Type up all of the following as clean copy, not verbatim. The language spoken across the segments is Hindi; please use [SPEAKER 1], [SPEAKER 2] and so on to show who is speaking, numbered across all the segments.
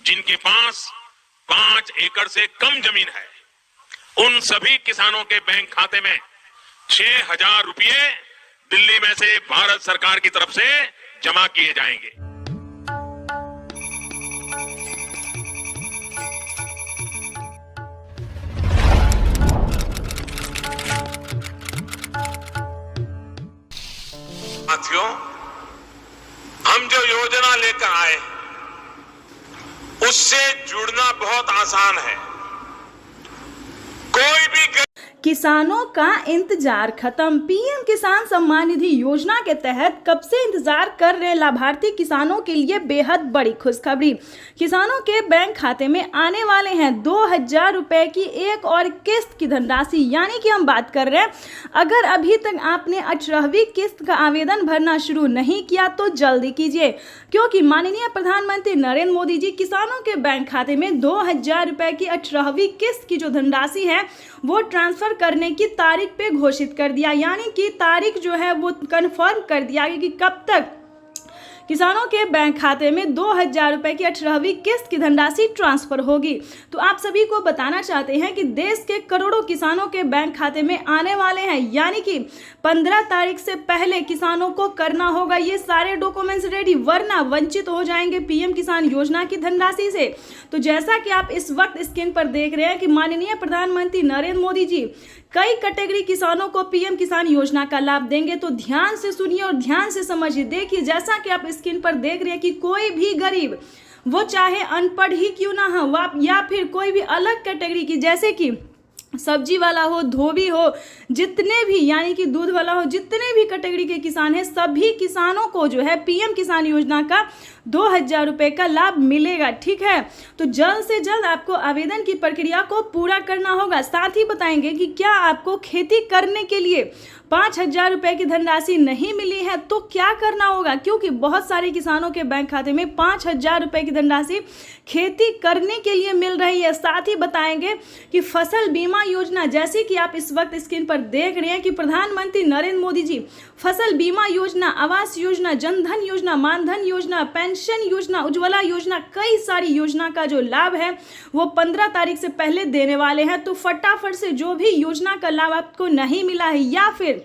[SPEAKER 1] जिनके पास 5 एकड़ से कम जमीन है, उन सभी किसानों के बैंक खाते में 6,000 रुपये दिल्ली में से भारत सरकार की तरफ से जमा किए जाएंगे। साथियों, हम जो योजना लेकर आए उससे जुड़ना बहुत आसान है। कोई भी
[SPEAKER 2] किसानों का इंतजार खत्म। पीएम किसान सम्मान निधि योजना के तहत कब से इंतजार कर रहे लाभार्थी किसानों के लिए बेहद बड़ी खुशखबरी। किसानों के बैंक खाते में आने वाले हैं 2,000 रुपए की एक और किस्त की धनराशि। यानी कि हम बात कर रहे हैं, अगर अभी तक आपने 18वीं किस्त का आवेदन भरना शुरू नहीं किया तो जल्दी कीजिए, क्योंकि माननीय प्रधानमंत्री नरेंद्र मोदी जी किसानों के बैंक खाते में 2,000 रुपए की 18वीं किस्त की जो धनराशि है वो ट्रांसफर करने की तारीख पे घोषित कर दिया। यानी कि तारीख जो है वो कंफर्म कर दिया गया कि कब तक किसानों के बैंक खाते में 2,000 रुपए की 18वीं किस्त की धनराशि ट्रांसफर होगी। तो आप सभी को बताना चाहते हैं कि देश के करोड़ों किसानों के बैंक खाते में आने वाले हैं, यानी कि 15 तारीख से पहले किसानों को करना होगा ये सारे डॉक्यूमेंट्स रेडी, वरना वंचित हो जाएंगे पीएम किसान योजना की धनराशि से। तो जैसा कि आप इस वक्त स्क्रीन पर देख रहे हैं कि माननीय प्रधानमंत्री नरेंद्र मोदी जी कई कैटेगरी किसानों को पीएम किसान योजना का लाभ देंगे। तो ध्यान से सुनिए और ध्यान से समझिए। देखिए, जैसा कि आप स्क्रीन पर देख रहे हैं कि कोई भी गरीब, वो चाहे अनपढ़ ही क्यों ना हो या फिर कोई भी अलग कैटेगरी की, जैसे कि सब्जी वाला हो, धोबी हो, जितने भी यानी कि दूध वाला हो, जितने भी कैटेगरी के किसान हैं, सभी किसानों को जो है पीएम किसान योजना का 2,000 रुपए का लाभ मिलेगा। ठीक है, तो जल्द से जल्द आपको आवेदन की प्रक्रिया को पूरा करना होगा। साथ ही बताएंगे कि क्या आपको खेती करने के लिए 5,000 रुपए की धनराशि नहीं मिली है तो क्या करना होगा, क्योंकि बहुत सारे किसानों के बैंक खाते में 5,000 रुपए की धनराशि खेती करने के लिए मिल रही है। साथ ही बताएंगे कि फसल बीमा योजना, जैसे कि आप इस वक्त स्क्रीन पर देख रहे हैं कि प्रधानमंत्री नरेंद्र मोदी जी फसल बीमा योजना, आवास योजना, जनधन योजना, मानधन योजना, पेंशन योजना, उज्ज्वला योजना, कई सारी योजना का जो लाभ है वो 15 तारीख से पहले देने वाले हैं। तो फटाफट से जो भी योजना का लाभ आपको नहीं मिला है या फिर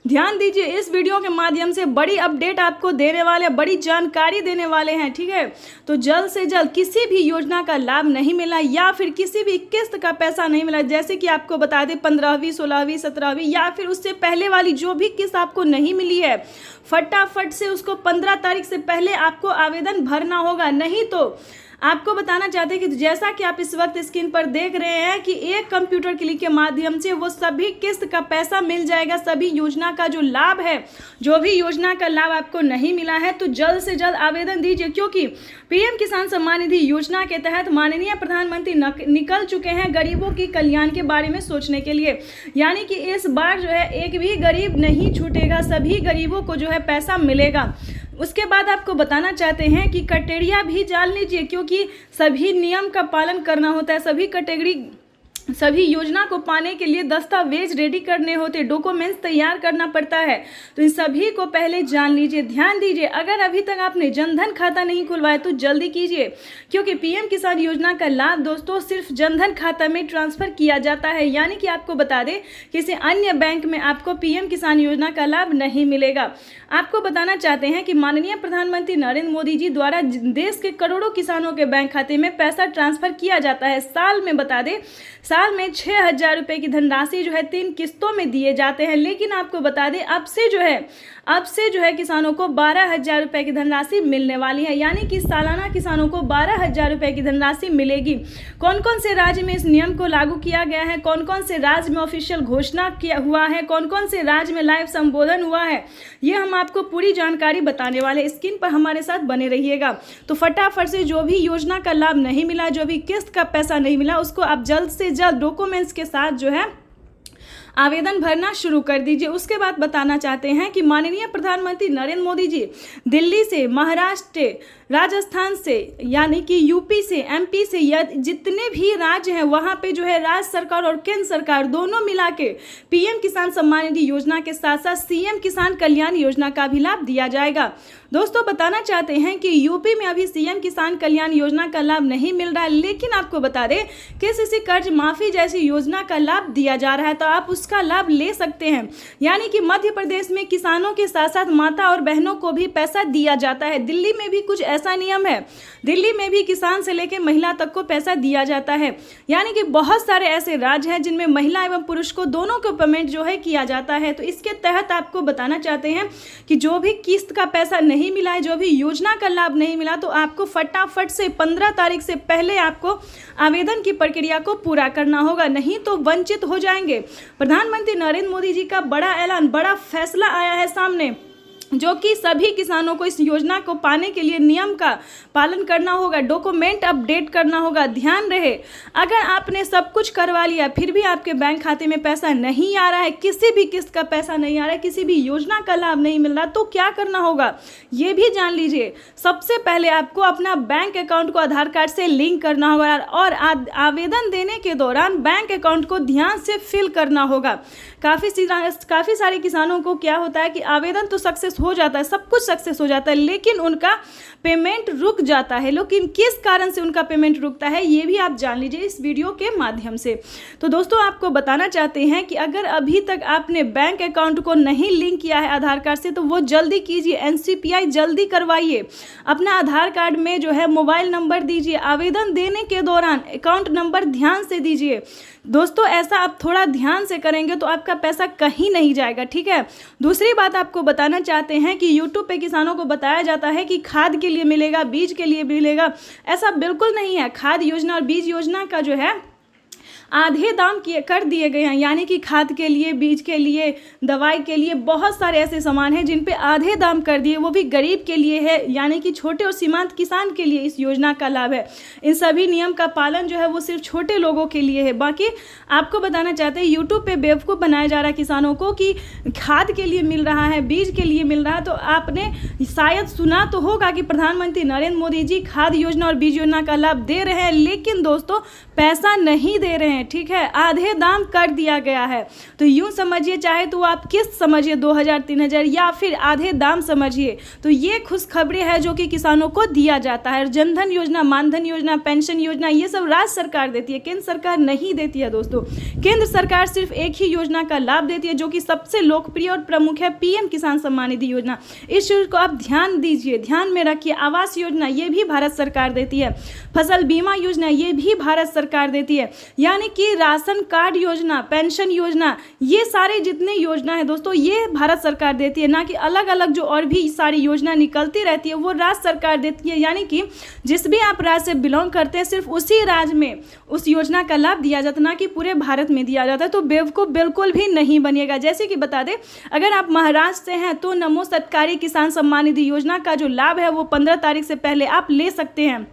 [SPEAKER 2] ध्यान दीजिए, इस वीडियो के माध्यम से बड़ी अपडेट आपको देने वाले, बड़ी जानकारी देने वाले हैं। ठीक है, तो जल्द से जल्द किसी भी योजना का लाभ नहीं मिला या फिर किसी भी किस्त का पैसा नहीं मिला, जैसे कि आपको बता दें 15वीं, 16वीं, 17वीं या फिर उससे पहले वाली जो भी किस्त आपको नहीं मिली है, फटाफट से उसको 15 तारीख से पहले आपको आवेदन भरना होगा। नहीं तो आपको बताना चाहते हैं कि जैसा कि आप इस वक्त स्क्रीन पर देख रहे हैं कि एक कंप्यूटर क्लिक के माध्यम से वो सभी किस्त का पैसा मिल जाएगा, सभी योजना का जो लाभ है, जो भी योजना का लाभ आपको नहीं मिला है तो जल्द से जल्द आवेदन दीजिए, क्योंकि पीएम किसान सम्मान निधि योजना के तहत माननीय प्रधानमंत्री निकल चुके हैं गरीबों की कल्याण के बारे में सोचने के लिए। यानी कि इस बार जो है एक भी गरीब नहीं छूटेगा, सभी गरीबों को जो है पैसा मिलेगा। उसके बाद आपको बताना चाहते हैं कि क्राइटेरिया भी जान लीजिए, क्योंकि सभी नियम का पालन करना होता है। सभी कैटेगरी, सभी योजना को पाने के लिए दस्तावेज रेडी करने होते, डॉक्यूमेंट्स तैयार करना पड़ता है। तो इन सभी को पहले जान लीजिए। ध्यान दीजिए, अगर अभी तक आपने जनधन खाता नहीं खुलवाया तो जल्दी कीजिए, क्योंकि पीएम किसान योजना का लाभ दोस्तों सिर्फ जनधन खाता में ट्रांसफर किया जाता है। यानी कि आपको बता दें किसी अन्य बैंक में आपको पीएम किसान योजना का लाभ नहीं मिलेगा। आपको बताना चाहते हैं कि माननीय प्रधानमंत्री नरेंद्र मोदी जी द्वारा देश के करोड़ों किसानों के बैंक खाते में पैसा ट्रांसफर किया जाता है। साल में बता दें, साल में 6,000 रुपए की धनराशि जो है 3 किस्तों में दिए जाते हैं। लेकिन आपको बता दें अब से जो है किसानों को 12,000 रुपए की धनराशि मिलने वाली है। यानी कि सालाना किसानों को 12,000 रुपए की धनराशि मिलेगी। कौन कौन से राज्य में इस नियम को लागू किया गया है, कौन कौन से राज्य में ऑफिशियल घोषणा किया हुआ है, कौन कौन से राज्य में लाइव संबोधन हुआ है, ये हम आपको पूरी जानकारी बताने वाले। स्क्रीन पर हमारे साथ बने रहिएगा। तो फटाफट से जो भी योजना का लाभ नहीं मिला, जो भी किस्त का पैसा नहीं मिला, उसको आप जल्द से जल्द डॉक्यूमेंट्स के साथ जो है आवेदन भरना शुरू कर दीजिए। उसके बाद बताना चाहते हैं कि माननीय प्रधानमंत्री नरेंद्र मोदी जी दिल्ली से, महाराष्ट्र, राजस्थान से, यानी कि यूपी से, एमपी से, या जितने भी राज्य हैं वहाँ पे जो है राज्य सरकार और केंद्र सरकार दोनों मिला के पीएम किसान सम्मान निधि योजना के साथ साथ सीएम किसान कल्याण योजना का भी लाभ दिया जाएगा। दोस्तों बताना चाहते हैं कि यूपी में अभी सीएम किसान कल्याण योजना का लाभ नहीं मिल रहा है, लेकिन आपको बता दें केसीसी कर्ज माफी जैसी योजना का लाभ दिया जा रहा है, तो आप उसका लाभ ले सकते हैं। यानी कि मध्य प्रदेश में किसानों के साथ साथ माता और बहनों को भी पैसा दिया जाता है। दिल्ली में भी कुछ ऐसा नियम है, दिल्ली में भी किसान से लेकर महिला तक को पैसा दिया जाता है। यानी कि बहुत सारे ऐसे राज्य हैं जिनमें महिला एवं पुरुष को दोनों को पेमेंट जो है किया जाता है। तो इसके तहत आपको बताना चाहते हैं कि जो भी किस्त का पैसा नहीं मिला है, जो भी योजना का लाभ नहीं मिला, तो आपको फटाफट से 15 तारीख से पहले आपको आवेदन की प्रक्रिया को पूरा करना होगा, नहीं तो वंचित हो जाएंगे। प्रधानमंत्री नरेंद्र मोदी जी का बड़ा ऐलान, बड़ा फैसला आया है सामने, जो कि सभी किसानों को इस योजना को पाने के लिए नियम का पालन करना होगा, डॉक्यूमेंट अपडेट करना होगा। ध्यान रहे, अगर आपने सब कुछ करवा लिया फिर भी आपके बैंक खाते में पैसा नहीं आ रहा है, किसी भी किस्त का पैसा नहीं आ रहा है, किसी भी योजना का लाभ नहीं मिल रहा, तो क्या करना होगा ये भी जान लीजिए। सबसे पहले आपको अपना बैंक अकाउंट को आधार कार्ड से लिंक करना होगा और आवेदन देने के दौरान बैंक अकाउंट को ध्यान से फिल करना होगा। काफ़ी सारे किसानों को क्या होता है कि आवेदन तो सक्सेस हो जाता है, सब कुछ सक्सेस हो जाता है, लेकिन उनका पेमेंट रुक जाता है। लेकिन किस कारण से उनका पेमेंट रुकता है ये भी आप जान लीजिए इस वीडियो के माध्यम से। तो दोस्तों आपको बताना चाहते हैं कि अगर अभी तक आपने बैंक अकाउंट को नहीं लिंक किया है आधार कार्ड से, तो वो जल्दी कीजिए, एनसीपीआई जल्दी करवाइए। अपना आधार कार्ड में जो है मोबाइल नंबर दीजिए, आवेदन देने के दौरान अकाउंट नंबर ध्यान से दीजिए। दोस्तों ऐसा आप थोड़ा ध्यान से करेंगे तो आपका पैसा कहीं नहीं जाएगा, ठीक है। दूसरी बात आपको बताना चाहते हैं कि यूट्यूब पे किसानों को बताया जाता है कि खाद के लिए मिलेगा, बीज के लिए मिलेगा, ऐसा बिल्कुल नहीं है। खाद योजना और बीज योजना का जो है आधे दाम कर दिए गए हैं, यानी कि खाद के लिए, बीज के लिए, दवाई के लिए बहुत सारे ऐसे सामान हैं जिन पे आधे दाम कर दिए, वो भी गरीब के लिए है, यानी कि छोटे और सीमांत किसान के लिए इस योजना का लाभ है। इन सभी नियम का पालन जो है वो सिर्फ छोटे लोगों के लिए है। बाकी आपको बताना चाहते हैं यूट्यूब पे बेवकूफ़ बनाया जा रहा है किसानों को कि खाद के लिए मिल रहा है, बीज के लिए मिल रहा है। तो आपने शायद सुना तो होगा कि प्रधानमंत्री नरेंद्र मोदी जी खाद योजना और बीज योजना का लाभ दे रहे हैं, लेकिन दोस्तों पैसा नहीं दे रहे हैं, ठीक है, आधे दाम कर दिया गया है। तो यूं समझिए, चाहे तो आप किस्त समझिए 2000 3000 या फिर आधे दाम समझिए। तो ये खुशखबरी है जो कि किसानों को दिया जाता है। जनधन योजना, मानधन योजना, पेंशन योजना, ये सब राज्य सरकार देती है, केंद्र सरकार नहीं देती है। दोस्तों केंद्र सरकार सिर्फ एक ही योजना का लाभ देती है जो कि सबसे लोकप्रिय और प्रमुख है, पीएम किसान सम्मान निधि योजना। इस चीज को आप ध्यान दीजिए, ध्यान में रखिए। आवास योजना ये भी भारत सरकार देती है, फसल बीमा योजना ये भी भारत सरकार देती है, यानी कि राशन कार्ड योजना, पेंशन योजना, ये सारे जितने योजना है दोस्तों ये भारत सरकार देती है, ना कि अलग अलग जो और भी सारी योजना निकलती रहती है वो राज्य सरकार देती है। यानी कि जिस भी आप राज्य से बिलोंग करते हैं सिर्फ उसी राज्य में उस योजना का लाभ दिया जाता है, ना कि पूरे भारत में दिया जाता है। तो बेवकूफ़ बिल्कुल भी नहीं बनिएगा। जैसे कि बता दें, अगर आप महाराष्ट्र से हैं तो नमो सरकारी किसान सम्मान निधि योजना का जो लाभ है वो 15 तारीख से पहले आप ले सकते हैं।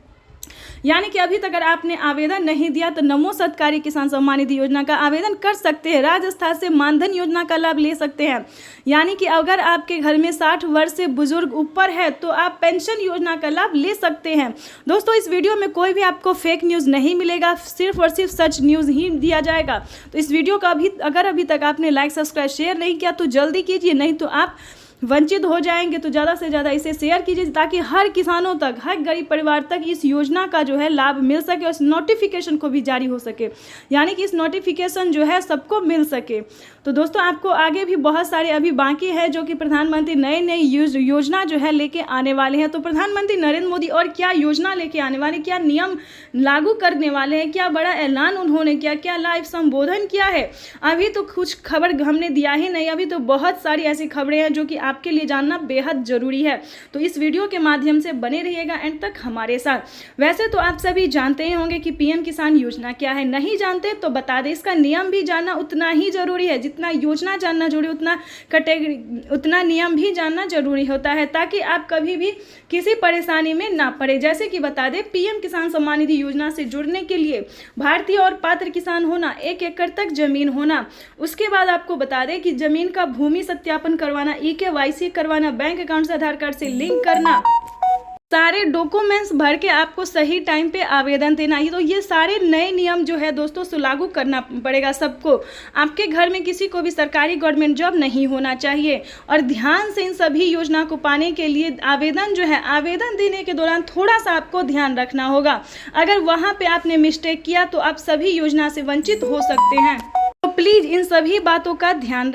[SPEAKER 2] यानी कि अभी तक अगर आपने आवेदन नहीं दिया तो नमो सरकारी किसान सम्मान निधि योजना का आवेदन कर सकते हैं। राजस्थान से मानधन योजना का लाभ ले सकते हैं। यानी कि अगर आपके घर में 60 वर्ष से बुजुर्ग ऊपर है तो आप पेंशन योजना का लाभ ले सकते हैं। दोस्तों इस वीडियो में कोई भी आपको फेक न्यूज़ नहीं मिलेगा, सिर्फ और सिर्फ सच न्यूज़ ही दिया जाएगा। तो इस वीडियो का अगर अभी तक आपने लाइक सब्सक्राइब शेयर नहीं किया तो जल्दी कीजिए, नहीं तो आप वंचित हो जाएंगे। तो ज़्यादा से ज़्यादा इसे शेयर कीजिए ताकि हर किसानों तक, हर गरीब परिवार तक इस योजना का जो है लाभ मिल सके और इस नोटिफिकेशन को भी जारी हो सके, यानी कि इस नोटिफिकेशन जो है सबको मिल सके। तो दोस्तों आपको आगे भी बहुत सारे अभी बाकी है जो कि प्रधानमंत्री नई नई योजना जो है लेके आने वाले हैं। तो प्रधानमंत्री नरेंद्र मोदी और क्या योजना लेके आने वाले, क्या नियम लागू करने वाले हैं, क्या बड़ा ऐलान उन्होंने किया, क्या लाइव संबोधन किया है, अभी तो कुछ खबर हमने दिया ही नहीं। अभी तो बहुत सारी ऐसी खबरें हैं जो कि आप आपके लिए जानना बेहद ज़रूरी है। तो इस वीडियो के माध्यम से बने रहिएगा एंड तक हमारे साथ। वैसे तो आप सभी जानते ही होंगे कि पीएम किसान योजना क्या है, नहीं जानते तो बता दें, इसका नियम भी जानना उतना ही ज़रूरी है। जितना योजना जानना जरूरी उतना नियम भी जानना जरूरी होता है, ताकि आप कभी भी किसी परेशानी में ना पड़े। जैसे कि बता दें, पीएम किसान सम्मान निधि योजना से जुड़ने के लिए भारतीय और पात्र किसान होना, 1 एकड़ तक जमीन होना, उसके बाद आपको बता दें कि जमीन का भूमि सत्यापन करवाना, EKYC करवाना, बैंक अकाउंट से आधार कार्ड से लिंक करना, सारे डॉक्यूमेंट्स भर के आपको सही टाइम पे आवेदन देना ही। तो ये सारे नए नियम जो है दोस्तों सो लागू करना पड़ेगा सबको। आपके घर में किसी को भी सरकारी गवर्नमेंट जॉब नहीं होना चाहिए। और ध्यान से इन सभी योजना को पाने के लिए आवेदन देने के दौरान थोड़ा सा आपको ध्यान रखना होगा। अगर वहाँ पे आपने मिस्टेक किया तो आप सभी योजना से वंचित हो सकते हैं। तो प्लीज़ इन सभी बातों का ध्यान